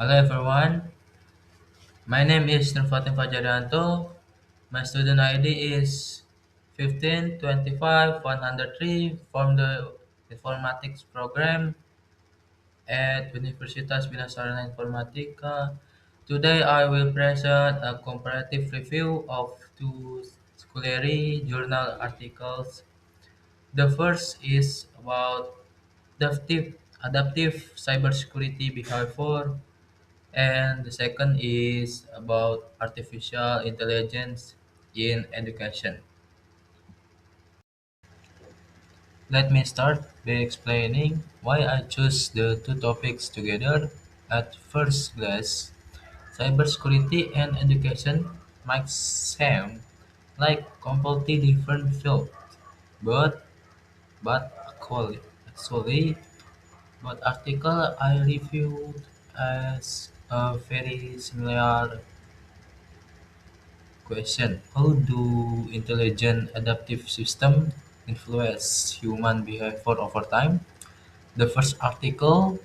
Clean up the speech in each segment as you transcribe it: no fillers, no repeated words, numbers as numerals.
Hello everyone, my name is Nurfatin Fajaryanto. My student ID is 1525-103 from the Informatics program at Universitas Bina Sarana Informatica. Today I will present a comparative review of two scholarly journal articles. The first is about adaptive cybersecurity behavior. And the second is about artificial intelligence in education. Let me start by explaining why I chose the two topics together. At first glance, cybersecurity and education might seem like completely different fields, but but actually, both article I reviewed as a very similar question: how do intelligent adaptive systems influence human behavior over time? The first article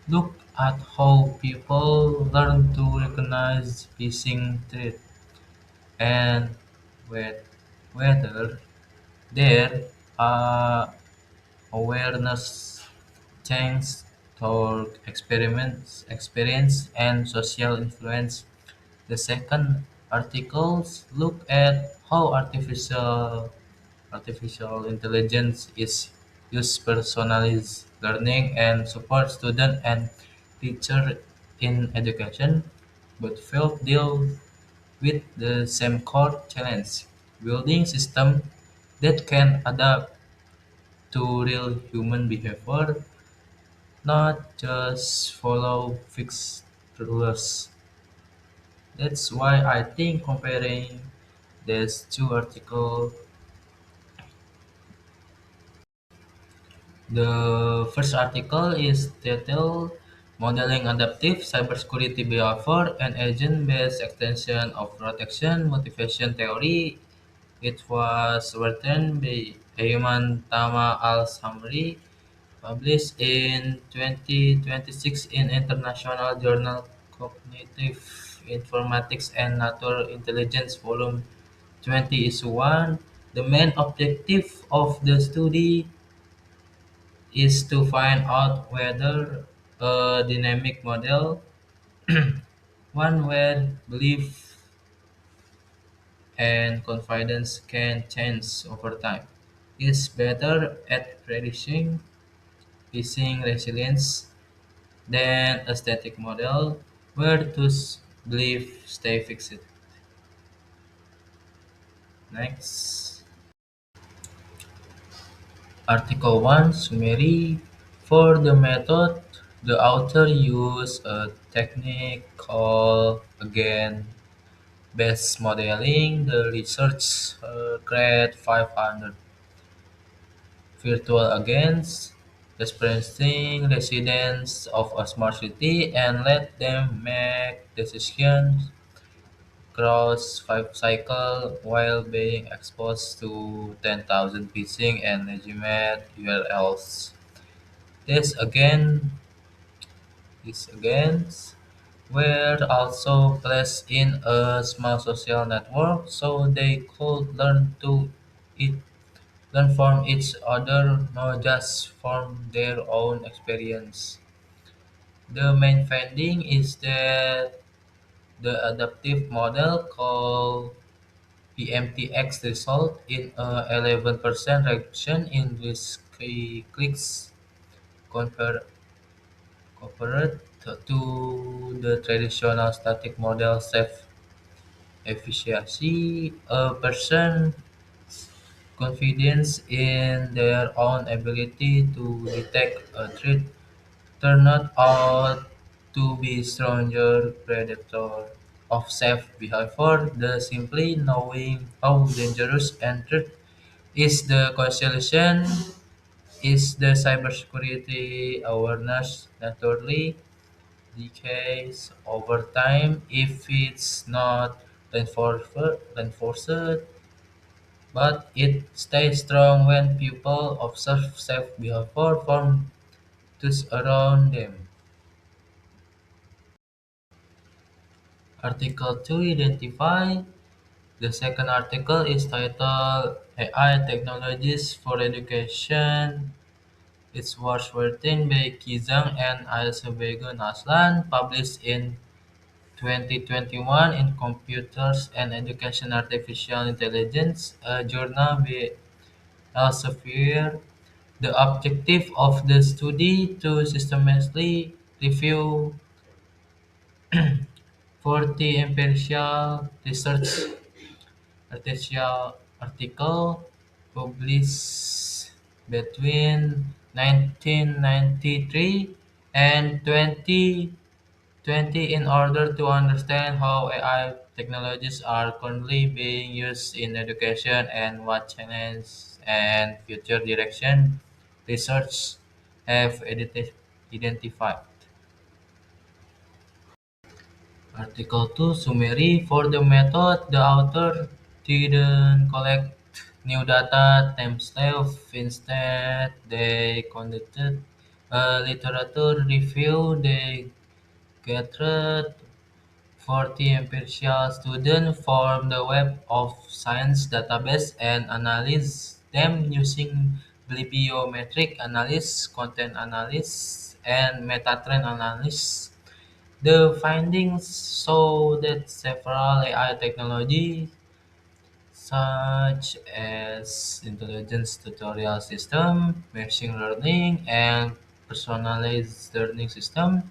looked at how people learn to recognize phishing threats and whe- whether their awareness changes toward experiments, experience, and social influence. The second articles look at how artificial intelligence is used personalized learning and support student and teacher in education, but field deal with the same core challenge: building system that can adapt to real human behavior, not just follow fixed rules. That's why I think comparing these two articles, the first article is titled Modeling Adaptive Cybersecurity Behavior and Agent-Based Extension of Protection Motivation Theory. It was written by Ayman Tama Al-Samri, published in 2026 in International Journal Cognitive Informatics and Natural Intelligence Volume 20 is 1. The main objective of the study is to find out whether a dynamic model, one where belief and confidence can change over time, is better at predicting phishing resilience than a static model where those beliefs stay fixed. Next. Article 1 Summary. For the method, the author used a technique called again based modeling. The research created 500 virtual agents representing residents of a smart city and let them make decisions across 5 cycles while being exposed to 10,000 phishing and legitimate URLs. This again These against were also placed in a small social network so they could it, learn from each other, not just from their own experience. The main finding is that the adaptive model called PMTX result in a 11% reduction in risky clicks compared compared to the traditional static model safe efficiency, a person confidence in their own ability to detect a threat turned out to be stronger predictor of safe behavior. The simply knowing how dangerous and threat is the constellation is the cybersecurity awareness naturally decays over time if it's not reinforced, but it stays strong when people observe safe behavior from those around them. Article 2 identify. The second article is titled AI Technologies for Education. It was written by Kizang and Alsabegun Aslan, published in 2021 in Computers and Education Artificial Intelligence, a journal by Elsevier. The objective of the study to systematically review 40 empirical research article published between 1993 and 2020 in order to understand how AI technologies are currently being used in education and what challenges and future direction research have identified. Article 2 summary for the method, the author didn't collect new data themselves. Instead, they conducted a literature review. They gathered 40 empirical students from the Web of Science database and analyzed them using bibliometric analysis, content analysis, and meta-trend analysis. The findings show that several AI technologies, such as intelligence tutorial system, machine learning, and personalized learning system,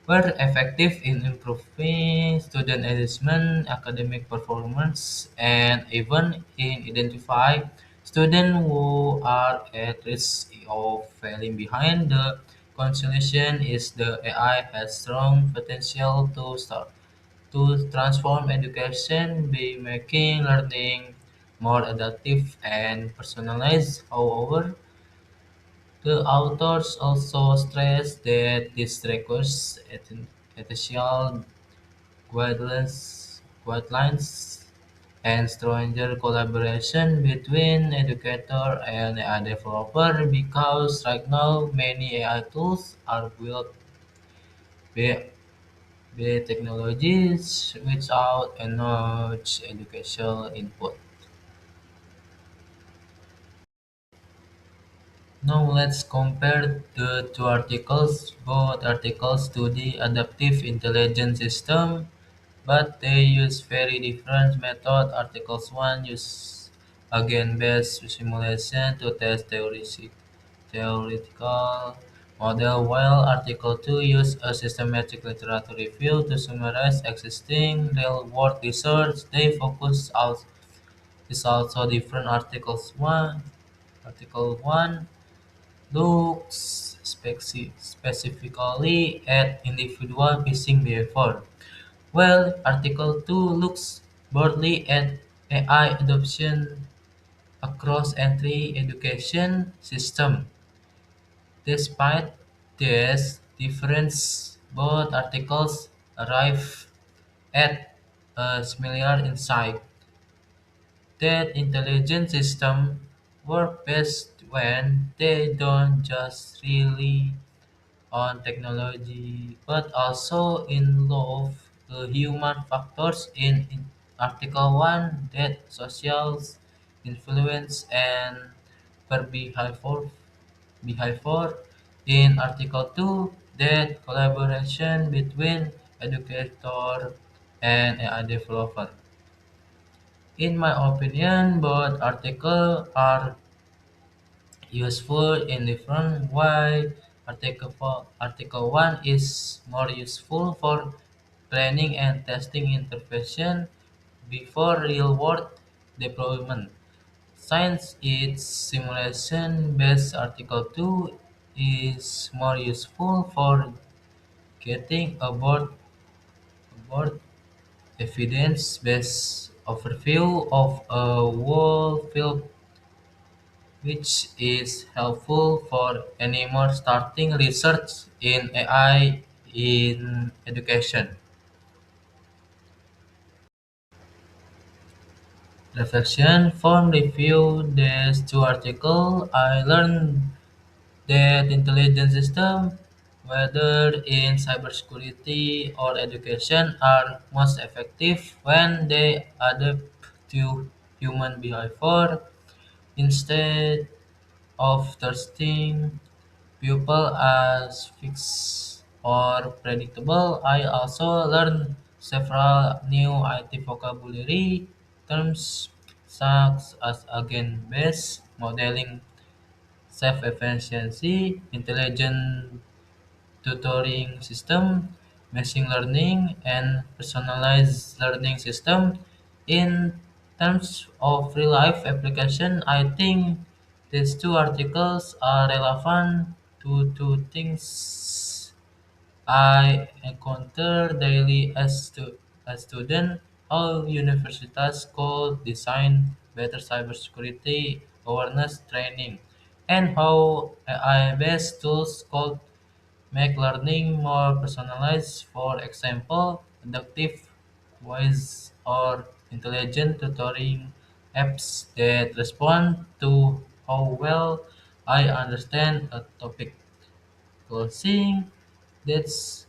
were effective in improving student engagement, academic performance, and even in identifying students who are at risk of falling behind. The conclusion is the AI has strong potential to transform education by making learning more adaptive and personalized. However, the authors also stress that this requires ethical guidelines and stronger collaboration between educator and AI developer because right now many AI tools are built by, by technologies without enough educational input. Now let's compare the two articles. Both articles study adaptive intelligence system, but they use very different method. Articles 1 use again-based simulation to test theoretical model, while Article 2 use a systematic literature review to summarize existing real-world research. They focus is also different. Article 1 looks specifically at individual phishing behavior, while Article 2 looks broadly at AI adoption across entry education system. Despite this difference, both articles arrive at a similar insight that intelligent systems work best when they don't just rely on technology, but also involve human factors in Article 1 that social influence and per behavior. In Article 2 that collaboration between educator and AI developer. In my opinion, both articles are useful in different way. Article 1 is more useful for planning and testing intervention before real-world deployment. Since its simulation-based Article 2 is more useful for getting aboard evidence-based overview of a whole field which is helpful for anyone starting research in AI in education. Reflection from review these two articles, I learned that intelligence system whether in cybersecurity or education, are most effective when they adapt to human behavior instead of testing people as fixed or predictable. I also learned several new IT vocabulary terms such as agent-based modeling, self-efficiency, intelligent tutoring system, machine learning, and personalized learning system. In terms of real life application, I think these two articles are relevant to two things I encounter daily a student, how universities could design better cybersecurity awareness training, and how AI-based tools could make learning more personalized. For example, adaptive voice or intelligent tutoring apps that respond to how well I understand a topic. Closing that's